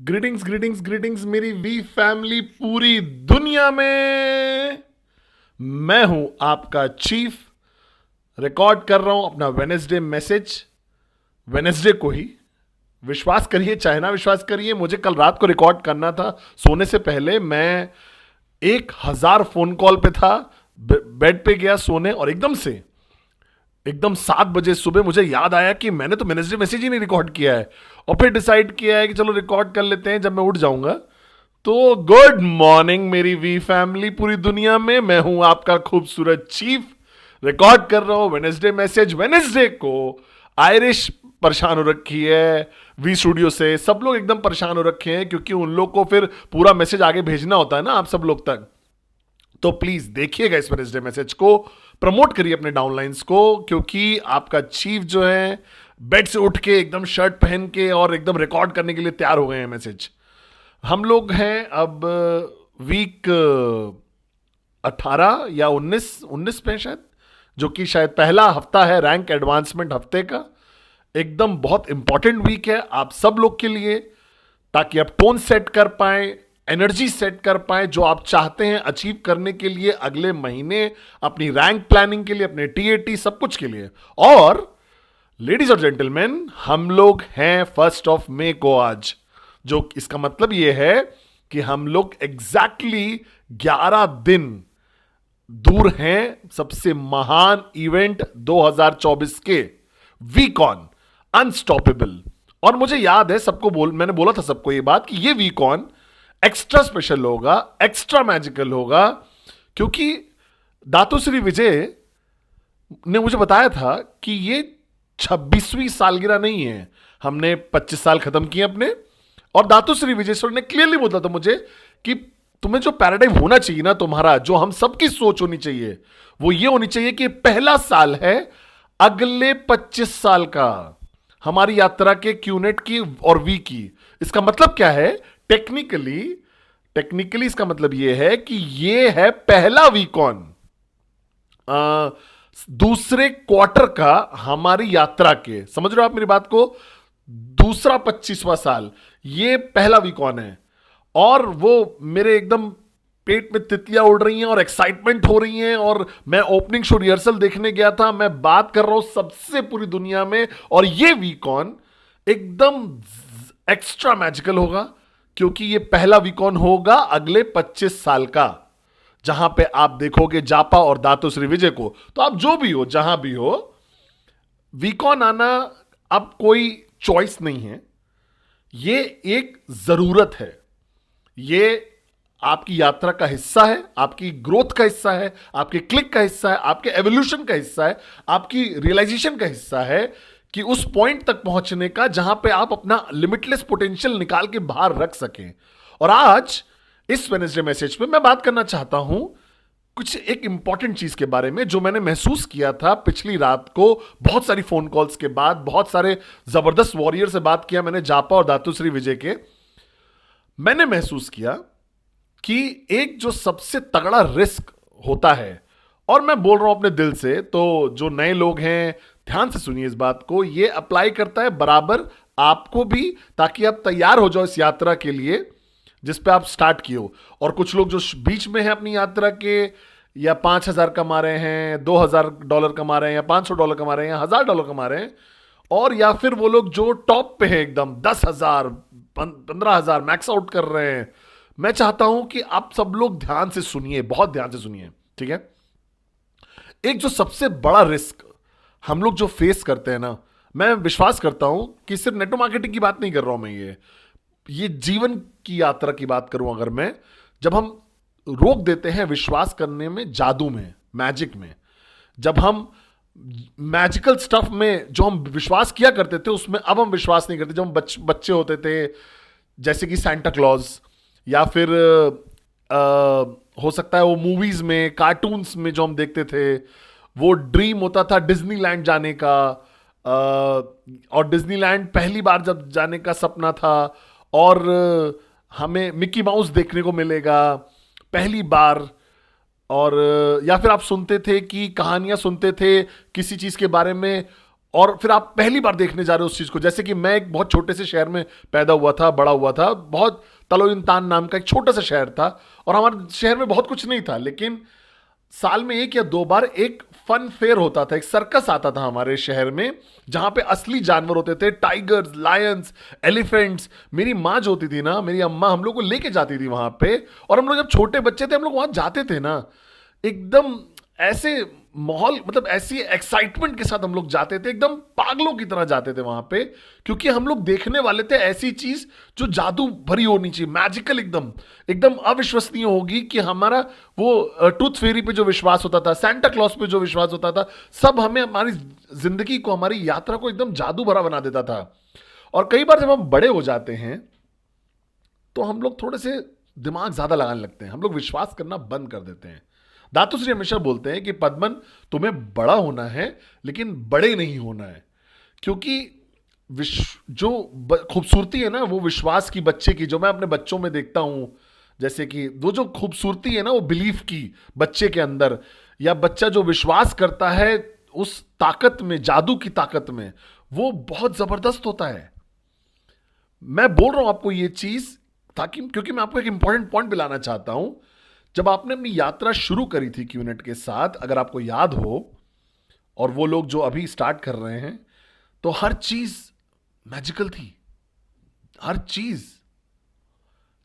Greetings greetings greetings मेरी we family पूरी दुनिया में। मैं हूं आपका चीफ। रिकॉर्ड कर रहा हूं अपना वेनेसडे मैसेज वेनेसडे को ही। विश्वास करिए चाहे ना विश्वास करिए, मुझे कल रात को रिकॉर्ड करना था सोने से पहले। मैं 1,000 फोन कॉल पे था। बेड पे गया सोने और एकदम 7 बजे सुबह मुझे याद आया कि मैंने तो वेनेसडे मैसेज ही नहीं रिकॉर्ड किया है। और फिर डिसाइड किया है कि चलो रिकॉर्ड कर लेते हैं जब मैं उठ जाऊंगा। तो गुड मॉर्निंग मेरी वी फैमिली पूरी दुनिया में। मैं हूं आपका खूबसूरत चीफ। रिकॉर्ड कर रहा हूं वेनेसडे मैसेज वेनेसडे को। आयरिश परेशान हो रखी है वी स्टूडियो से, सब लोग एकदम परेशान हो रखे हैं क्योंकि उन लोग को फिर पूरा मैसेज आगे भेजना होता है ना आप सब लोग तक। तो प्लीज देखिएगा इस वेडनेसडे मैसेज को, प्रमोट करिए अपने डाउनलाइंस को, क्योंकि आपका चीफ जो है बेड से उठ के एकदम शर्ट पहन के और एकदम रिकॉर्ड करने के लिए तैयार हो गए हैं मैसेज। हम लोग हैं अब वीक 18 या 19 पे शायद, जो कि शायद पहला हफ्ता है रैंक एडवांसमेंट हफ्ते का। एकदम बहुत इंपॉर्टेंट वीक है आप सब लोग के लिए, ताकि आप टोन सेट कर पाए, एनर्जी सेट कर पाए जो आप चाहते हैं अचीव करने के लिए अगले महीने, अपनी रैंक प्लानिंग के लिए, अपने टीएटी सब कुछ के लिए। और लेडीज और जेंटलमैन, हम लोग हैं 1 मई को आज, जो इसका मतलब यह है कि हम लोग एग्जैक्टली 11 दिन दूर हैं सबसे महान इवेंट 2024 के, वीकॉन अनस्टॉपेबल। और मुझे याद है मैंने बोला था सबको ये बात कि ये वीकॉन एक्स्ट्रा स्पेशल होगा, एक्स्ट्रा मैजिकल होगा, क्योंकि दातुश्री विजय ने मुझे बताया था कि ये 26वीं सालगिरह नहीं है। हमने 25 साल खत्म किए अपने, और दातुश्री विजय ने क्लियरली बोला था मुझे कि तुम्हें जो पैराडाइम होना चाहिए ना तुम्हारा, जो हम सबकी सोच होनी चाहिए, वो ये होनी चाहिए कि पहला साल है अगले 25 साल का हमारी यात्रा के, क्यूनेट की और वी की। इसका मतलब क्या है? टेक्निकली इसका मतलब यह है कि यह है पहला वीकॉन दूसरे क्वार्टर का हमारी यात्रा के। समझ रहे हो आप मेरी बात को? दूसरा 25वां साल ये पहला वीकॉन है। और वो मेरे एकदम पेट में तितलियां उड़ रही हैं और एक्साइटमेंट हो रही हैं। और मैं ओपनिंग शो रिहर्सल देखने गया था, मैं बात कर रहा हूं सबसे पूरी दुनिया में। और ये वीकॉन एकदम एक्स्ट्रा मैजिकल होगा, क्योंकि ये पहला वीकॉन होगा अगले 25 साल का, जहां पे आप देखोगे जापा और दातुश्री विजय को। तो आप जो भी हो, जहां भी हो, वीकॉन आना अब कोई चॉइस नहीं है, ये एक जरूरत है। ये आपकी यात्रा का हिस्सा है, आपकी ग्रोथ का हिस्सा है, आपके क्लिक का हिस्सा है, आपके एवोल्यूशन का हिस्सा है, आपकी रियलाइजेशन का हिस्सा है कि उस पॉइंट तक पहुंचने का जहां पे आप अपना लिमिटलेस पोटेंशियल निकाल के बाहर रख सकें। और आज इस वेडनेसडे मैसेज में मैं बात करना चाहता हूं कुछ एक इंपॉर्टेंट चीज के बारे में, जो मैंने महसूस किया था पिछली रात को। बहुत सारी फोन कॉल्स के बाद, बहुत सारे जबरदस्त वॉरियर से बात किया मैंने, जापा और दातुश्री विजय के। मैंने महसूस किया कि एक जो सबसे तगड़ा रिस्क होता है, और मैं बोल रहा हूं अपने दिल से, तो जो नए लोग हैं ध्यान से सुनिए इस बात को, ये अप्लाई करता है बराबर आपको भी, ताकि आप तैयार हो जाओ इस यात्रा के लिए जिस पे आप स्टार्ट किए हो। और कुछ लोग जो बीच में हैं अपनी यात्रा के, या 5,000 कमा रहे हैं, $2,000 कमा रहे हैं, या $500 कमा रहे हैं, या $1,000 कमा रहे हैं, और या फिर वो लोग जो टॉप पे हैं एकदम 10,000 15,000 मैक्स आउट कर रहे हैं। मैं चाहता हूं कि आप सब लोग ध्यान से सुनिए, बहुत ध्यान से सुनिए, ठीक है? एक जो सबसे बड़ा रिस्क हम लोग जो फेस करते हैं ना, मैं विश्वास करता हूं कि सिर्फ नेटवर्क मार्केटिंग की बात नहीं कर रहा हूं मैं, ये जीवन की यात्रा की बात करूं अगर मैं, जब हम रोक देते हैं विश्वास करने में, जादू में, मैजिक में, जब हम मैजिकल स्टफ में जो हम विश्वास किया करते थे उसमें अब हम विश्वास नहीं करते। जब हम बच्चे होते थे, जैसे कि सैंटा क्लॉज, या फिर हो सकता है वो मूवीज में, कार्टून्स में जो हम देखते थे, वो ड्रीम होता था डिज्नीलैंड जाने का। और डिज्नीलैंड पहली बार जब जाने का सपना था, और हमें मिकी माउस देखने को मिलेगा पहली बार। और या फिर आप सुनते थे कि कहानियां सुनते थे किसी चीज के बारे में, और फिर आप पहली बार देखने जा रहे हो उस चीज को। जैसे कि मैं एक बहुत छोटे से शहर में पैदा हुआ था, बड़ा हुआ था, बहुत तलोइंतान नाम का एक छोटा सा शहर था, और हमारे शहर में बहुत कुछ नहीं था, लेकिन साल में 1 या 2 बार एक फन फेयर होता था, एक सर्कस आता था हमारे शहर में, जहां पे असली जानवर होते थे, टाइगर्स, लायंस, एलिफेंट्स। मेरी माँ जो होती थी ना, मेरी अम्मा हम लोग को लेके जाती थी वहां पे, और हम लोग जब छोटे बच्चे थे हम लोग वहां जाते थे ना, एकदम ऐसे माहौल, मतलब ऐसी एक्साइटमेंट के साथ हम लोग जाते थे, एकदम पागलों की तरह जाते थे वहां पे, क्योंकि हम लोग देखने वाले थे ऐसी चीज जो जादू भरी होनी चाहिए, मैजिकल, एकदम एकदम अविश्वसनीय होगी, कि हमारा वो टूथ फेरी पे जो विश्वास होता था, सैंटा क्लॉज पे जो विश्वास होता था, सब हमें हमारी जिंदगी को, हमारी यात्रा को एकदम जादू भरा बना देता था। और कई बार जब हम बड़े हो जाते हैं तो हम लोग थोड़े से दिमाग ज्यादा लगाने लगते हैं, हम लोग विश्वास करना बंद कर देते हैं। दातुश्री हमेशा बोलते हैं कि पद्मन, तुम्हें बड़ा होना है लेकिन बड़े नहीं होना है, क्योंकि जो खूबसूरती है ना वो विश्वास की, बच्चे की, जो मैं अपने बच्चों में देखता हूं, जैसे कि वो जो खूबसूरती है ना वो बिलीफ की बच्चे के अंदर, या बच्चा जो विश्वास करता है उस ताकत में, जादू की ताकत में, वो बहुत जबरदस्त होता है। मैं बोल रहा हूं आपको ये चीज ताकि, क्योंकि मैं आपको एक इंपॉर्टेंट पॉइंट भी लाना चाहता हूं। जब आपने अपनी यात्रा शुरू करी थी क्यूनेट के साथ, अगर आपको याद हो, और वो लोग जो अभी स्टार्ट कर रहे हैं, तो हर चीज मैजिकल थी, हर चीज,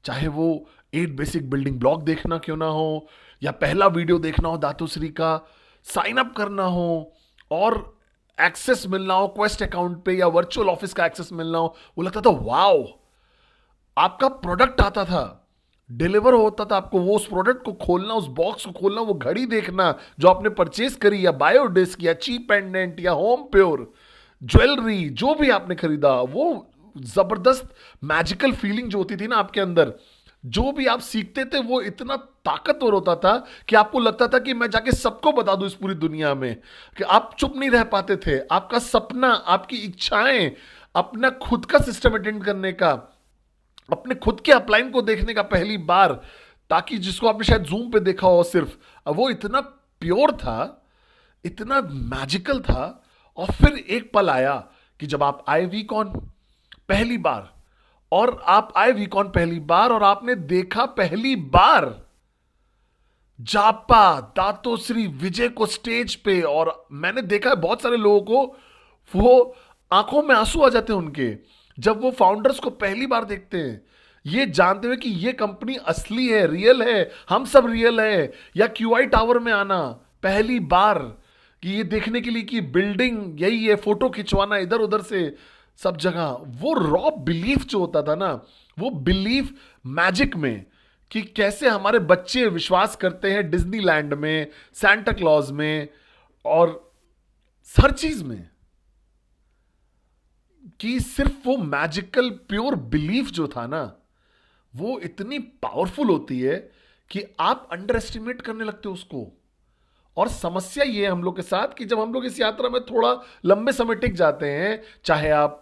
चाहे वो 8 बेसिक बिल्डिंग ब्लॉक देखना क्यों ना हो, या पहला वीडियो देखना हो दातुश्री का, साइन अप करना हो, और एक्सेस मिलना हो क्वेस्ट अकाउंट पे, या वर्चुअल ऑफिस का एक्सेस मिलना हो, वो लगता था वाओ। आपका प्रोडक्ट आता था, डिलीवर होता था आपको, वो उस प्रोडक्ट को खोलना, उस बॉक्स को खोलना, वो घड़ी देखना जो आपने परचेज करी, या बायोडिस्क, या चीप पेंडेंट, या होम प्योर ज्वेलरी, जो भी आपने खरीदा, वो जबरदस्त मैजिकल फीलिंग जो होती थी ना आपके अंदर, जो भी आप सीखते थे वो इतना ताकतवर होता था कि आपको लगता था कि मैं जाके सबको बता दूं इस पूरी दुनिया में, कि आप चुप नहीं रह पाते थे। आपका सपना, आपकी इच्छाएं, अपना खुद का सिस्टम अटेंड करने का, अपने खुद के अपलाइन को देखने का पहली बार, ताकि जिसको आपने शायद जूम पे देखा हो सिर्फ, वो इतना प्योर था, इतना मैजिकल था। और फिर एक पल आया कि जब आप आए वीकॉन पहली बार, और आप आए वीकॉन पहली बार, और आपने देखा पहली बार जापा दातोश्री विजय को स्टेज पे, और मैंने देखा है बहुत सारे लोगों को, वो आंखों में आंसू आ जाते हैं उनके, जब वो फाउंडर्स को पहली बार देखते हैं, ये जानते हुए कि ये कंपनी असली है, रियल है, हम सब रियल है। या क्यूआई टावर में आना पहली बार, कि ये देखने के लिए कि बिल्डिंग यही है, फोटो खिंचवाना इधर उधर से सब जगह, वो रॉ बिलीफ जो होता था ना, वो बिलीफ मैजिक में, कि कैसे हमारे बच्चे विश्वास करते हैं डिज्नीलैंड में, सैंटा क्लॉज में, और हर चीज में, कि सिर्फ वो मैजिकल प्योर बिलीफ जो था ना, वो इतनी पावरफुल होती है कि आप अंडर एस्टिमेट करने लगते हो उसको। और समस्या ये है हम लोग के साथ कि जब हम लोग इस यात्रा में थोड़ा लंबे समय टिक जाते हैं, चाहे आप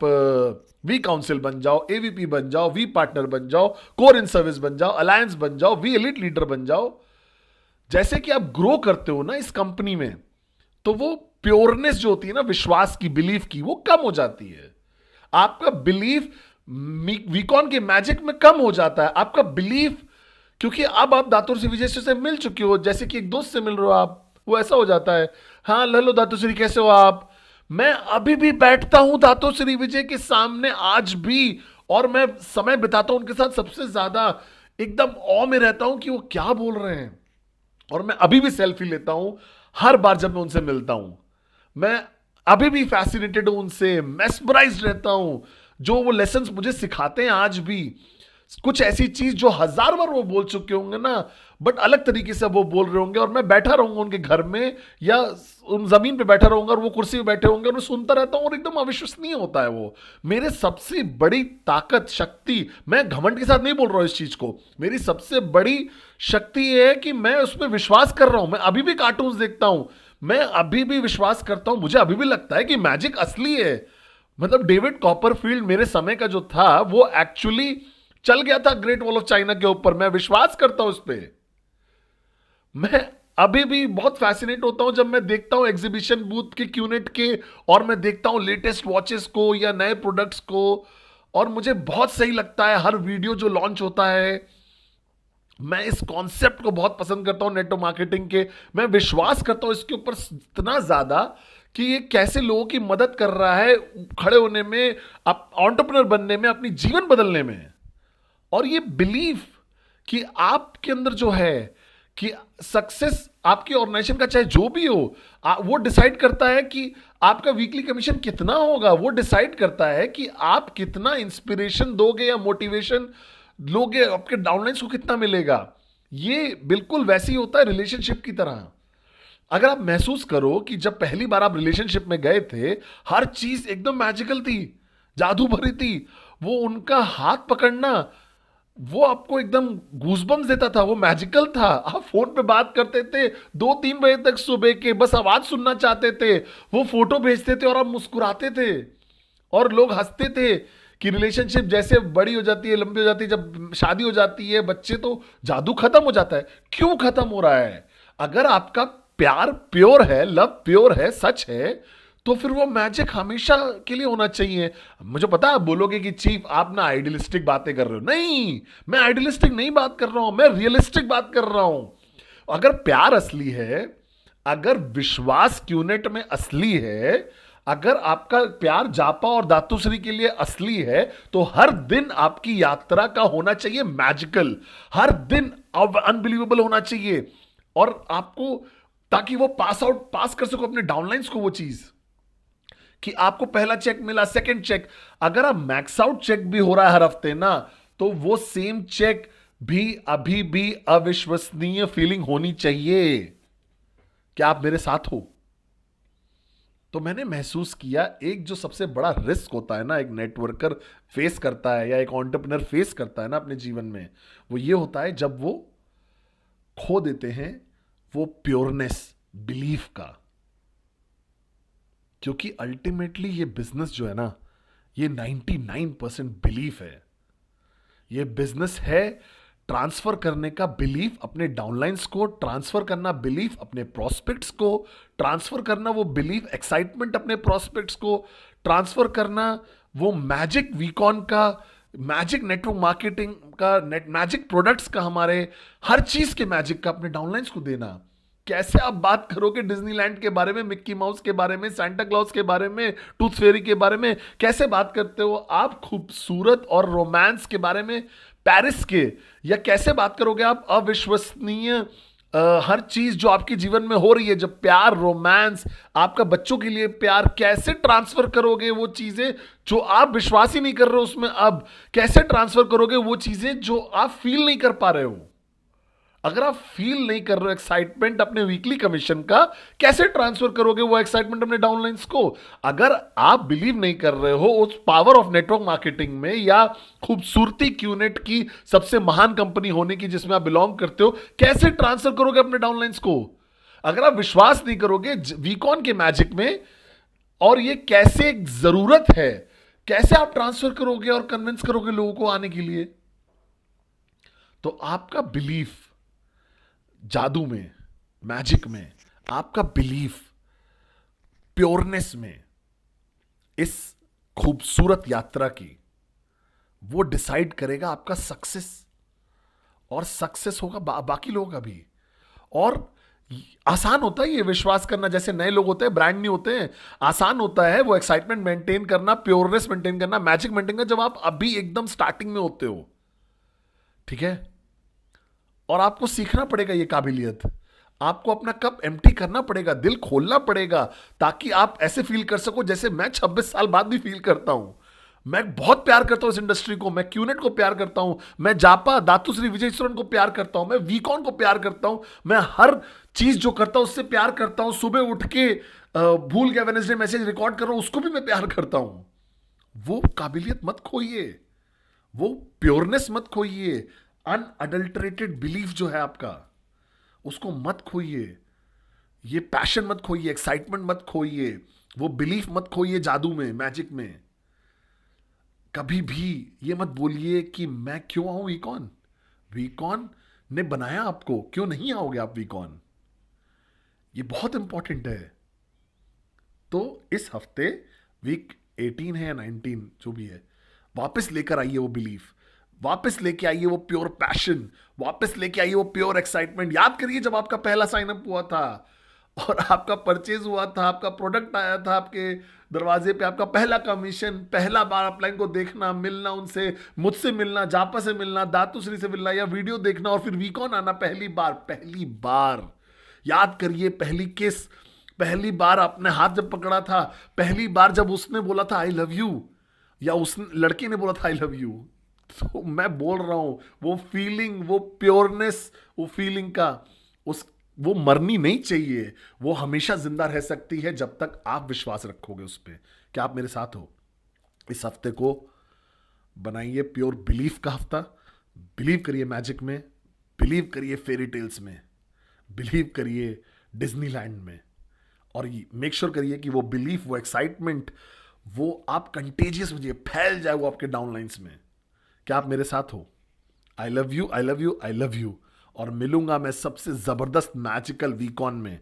वी काउंसिल बन जाओ, एवीपी बन जाओ, वी पार्टनर बन जाओ, कोर इन सर्विस बन जाओ, अलायंस बन जाओ, वी एलिट लीडर बन जाओ, जैसे कि आप ग्रो करते हो ना इस कंपनी में, तो वो प्योरनेस जो होती है ना विश्वास की, बिलीफ की, वो कम हो जाती है। आपका बिलीफ वीकॉन के मैजिक में कम हो जाता है, आपका बिलीफ, क्योंकि अब आप दातुश्री विजय से मिल चुके हो, जैसे कि एक दोस्त से मिल रहे हो आप, वो ऐसा हो जाता है, हाँ ललो दातुश्री कैसे हो आप। मैं अभी भी बैठता हूं दातुश्री विजय के सामने आज भी, और मैं समय बिताता हूं उनके साथ, सबसे ज्यादा एकदम ऑ में रहता हूं कि वो क्या बोल रहे हैं। और मैं अभी भी सेल्फी लेता हूं हर बार जब मैं उनसे मिलता हूं, मैं अभी भी फैसिनेटेड हूं उनसे, मेस्मराइज्ड रहता हूं, जो वो लेसन्स मुझे सिखाते हैं आज भी। कुछ ऐसी चीज जो 1000 बार वो बोल चुके होंगे ना, बट अलग तरीके से वो बोल रहे होंगे, और मैं बैठा रहूंगा उनके घर में या उन जमीन पे बैठा रहूंगा, और वो कुर्सी पे बैठे होंगे, और मैं सुनता रहता हूं, और एकदम अविश्वसनीय होता है वो। मेरे सबसे बड़ी ताकत, शक्ति, मैं घमंड के साथ नहीं बोल रहा हूं इस चीज को, मेरी सबसे बड़ी शक्ति ये है कि मैं उसमें विश्वास कर रहा हूं। मैं अभी भी कार्टून्स देखता हूं, मैं अभी भी विश्वास करता हूं, मुझे अभी भी लगता है कि मैजिक असली है। मतलब डेविड कॉपरफील्ड मेरे समय का जो था, वो एक्चुअली चल गया था ग्रेट वॉल ऑफ चाइना के ऊपर, मैं विश्वास करता हूं उस पर। मैं अभी भी बहुत फैसिनेट होता हूं जब मैं देखता हूं एग्जीबिशन बूथ के क्यूनेट के, और मैं देखता हूं लेटेस्ट वॉचेस को या नए प्रोडक्ट्स को, और मुझे बहुत सही लगता है हर वीडियो जो लॉन्च होता है। मैं इस कॉन्सेप्ट को बहुत पसंद करता हूं नेटवर्क मार्केटिंग के। मैं विश्वास करता हूं इसके ऊपर इतना ज्यादा कि ये कैसे लोगों की मदद कर रहा है खड़े होने में, एंटरप्रेन्योर बनने में, अपनी जीवन बदलने में। और ये बिलीफ कि आपके अंदर जो है कि सक्सेस आपकी ऑर्गेनाइजेशन का चाहे जो भी हो, वो डिसाइड करता है कि आपका वीकली कमीशन कितना होगा, वो डिसाइड करता है कि आप कितना इंस्पिरेशन दोगे या मोटिवेशन लोगे, आपके डाउनलाइंस को कितना मिलेगा। ये बिल्कुल वैसे ही होता है रिलेशनशिप की तरह। अगर आप महसूस करो कि जब पहली बार आप रिलेशनशिप में गए थे, हर चीज एकदम मैजिकल थी, जादू भरी थी। वो उनका हाथ पकड़ना, वो आपको एकदम गूजबम्स देता था, वो मैजिकल था। आप फोन पे बात करते थे 2-3 बजे तक सुबह के, बस आवाज सुनना चाहते थे। वो फोटो भेजते थे और आप मुस्कुराते थे, और लोग हंसते थे कि रिलेशनशिप जैसे बड़ी हो जाती है, लंबी हो जाती है, जब शादी हो जाती है, बच्चे, तो जादू खत्म हो जाता है। क्यों खत्म हो रहा है? अगर आपका प्यार प्योर है, लव प्योर है, सच है, तो फिर वो मैजिक हमेशा के लिए होना चाहिए। मुझे पता है आप बोलोगे कि चीफ आप ना आइडियलिस्टिक बातें कर रहे हो। नहीं, मैं आइडियलिस्टिक नहीं बात कर रहा हूं, मैं रियलिस्टिक बात कर रहा हूं। अगर प्यार असली है, अगर विश्वास क्यूनेट में असली है, अगर आपका प्यार जापा और दातुश्री के लिए असली है, तो हर दिन आपकी यात्रा का होना चाहिए मैजिकल, हर दिन अनबिलीवेबल होना चाहिए। और आपको, ताकि वो पास कर सको अपने डाउनलाइंस को, वो चीज कि आपको पहला चेक मिला, सेकंड चेक, अगर आप मैक्स आउट चेक भी हो रहा है हर हफ्ते ना, तो वो सेम चेक भी अभी भी अविश्वसनीय फीलिंग होनी चाहिए। क्या आप मेरे साथ हो? तो मैंने महसूस किया एक जो सबसे बड़ा रिस्क होता है ना, एक नेटवर्कर फेस करता है या एक एंटरप्रेन्योर फेस करता है ना अपने जीवन में, वो ये होता है जब वो खो देते हैं वो प्योरनेस बिलीफ का। क्योंकि अल्टीमेटली ये बिजनेस जो है ना, ये 99% बिलीफ है। ये बिजनेस है ट्रांसफर करने का बिलीफ अपने डाउनलाइंस को, ट्रांसफर करना बिलीफ अपने प्रोस्पेक्ट्स को, ट्रांसफर करना वो बिलीफ एक्साइटमेंट अपने प्रोस्पेक्ट्स को, ट्रांसफर करना वो मैजिक वीकॉन का, मैजिक नेटवर्क मार्केटिंग का, मैजिक प्रोडक्ट्स का, हमारे हर चीज के मैजिक का अपने डाउनलाइंस को देना। कैसे आप बात करोगे डिज्नीलैंड के बारे में, मिक्की माउस के बारे में, सांता क्लॉज के बारे में, टूथ फेरी के बारे में कैसे बात करते हो आप? खूबसूरत और रोमांस के बारे में पेरिस के, या कैसे बात करोगे आप अविश्वसनीय हर चीज जो आपके जीवन में हो रही है, जब प्यार, रोमांस, आपका बच्चों के लिए प्यार, कैसे ट्रांसफर करोगे वो चीजें जो आप विश्वास ही नहीं कर रहे हो उसमें? अब कैसे ट्रांसफर करोगे वो चीजें जो आप फील नहीं कर पा रहे हो? अगर आप फील नहीं कर रहे हो एक्साइटमेंट अपने वीकली कमीशन का, कैसे ट्रांसफर करोगे वो एक्साइटमेंट अपने डाउनलाइंस को? अगर आप बिलीव नहीं कर रहे हो उस पावर ऑफ नेटवर्क मार्केटिंग में, या खूबसूरती क्यूनेट की सबसे महान कंपनी होने की जिसमें आप बिलोंग करते हो, कैसे ट्रांसफर करोगे अपने डाउनलाइंस को? अगर आप विश्वास नहीं करोगे वीकॉन के मैजिक में, और ये कैसे एक जरूरत है, कैसे आप ट्रांसफर करोगे और कन्विंस करोगे लोगों को आने के लिए? तो आपका बिलीफ जादू में, मैजिक में, आपका बिलीफ प्योरनेस में, इस खूबसूरत यात्रा की, वो डिसाइड करेगा आपका सक्सेस। और सक्सेस होगा बाकी लोगों का भी। और आसान होता है ये विश्वास करना, जैसे नए लोग होते हैं, ब्रांड न्यू होते हैं, आसान होता है वो एक्साइटमेंट मेंटेन करना, प्योरनेस मेंटेन करना, मैजिक मेंटेन करना, जब आप अभी एकदम स्टार्टिंग में होते हो। ठीक है? और आपको सीखना पड़ेगा ये काबिलियत। आपको अपना कप एम्प्टी करना पड़ेगा, दिल खोलना पड़ेगा, ताकि आप ऐसे फील कर सको जैसे मैं 26 साल बाद भी फील करता हूं। मैं बहुत प्यार करता हूं इस इंडस्ट्री को, मैं क्यूनेट को प्यार करता हूं, मैं जापा, दातुश्री, विजयेश्वरन को प्यार करता हूं, मैं वीकॉन को प्यार करता हूं, मैं हर चीज जो करता हूं उससे प्यार करता हूं। सुबह उठ के भूल गया वेडनेसडे मैसेज रिकॉर्ड कर रहा हूं, उसको भी मैं प्यार करता हूं। वो काबिलियत मत खोइए, वो प्योरनेस मत खोइए, अनअडल्टरेटेड बिलीफ जो है आपका, उसको मत खोइए। ये पैशन मत खोइए, एक्साइटमेंट मत खोइए, वो बिलीफ मत खोइए जादू में, मैजिक में। कभी भी ये मत बोलिए कि मैं क्यों आऊं वीकॉन। वीकॉन ने बनाया आपको, क्यों नहीं आओगे आप वीकॉन? ये बहुत इंपॉर्टेंट है। तो इस हफ्ते वीक 18 है या 19 जो भी है, वापस लेकर आइए वो बिलीफ, वापस लेके आइए वो प्योर पैशन, वापस लेके आइए वो प्योर एक्साइटमेंट। याद करिए जब आपका पहला साइन अप हुआ था और आपका परचेज हुआ था, आपका प्रोडक्ट आया था आपके दरवाजे पे, आपका पहला कमीशन, पहला बार अपलाइन को देखना, मिलना उनसे, मुझसे मिलना, जापा से मिलना, दातुश्री से मिलना, या वीडियो देखना और फिर वीकॉन आना, पहली बार, पहली बार। याद करिए पहली किस, पहली बार आपने हाथ जब पकड़ा था, पहली बार जब उसने बोला था आई लव यू, या उस लड़की ने बोला था आई लव यू। तो मैं बोल रहा हूं वो फीलिंग, वो प्योरनेस, वो फीलिंग का उस, वो मरनी नहीं चाहिए, वो हमेशा जिंदा रह सकती है जब तक आप विश्वास रखोगे उस पर। क्या आप मेरे साथ हो? इस हफ्ते को बनाइए प्योर बिलीफ का हफ्ता। बिलीव करिए मैजिक में, बिलीव करिए फेरी टेल्स में, बिलीव करिए डिज्नीलैंड में, और मेक श्योर करिए कि वो बिलीफ, वो एक्साइटमेंट, वो आप कंटेजियस हो जाए, फैल जाए वो आपके डाउनलाइंस में। क्या आप मेरे साथ हो? I love you, I love you, I love you. और मिलूंगा मैं सबसे जबरदस्त मैजिकल वीकॉन में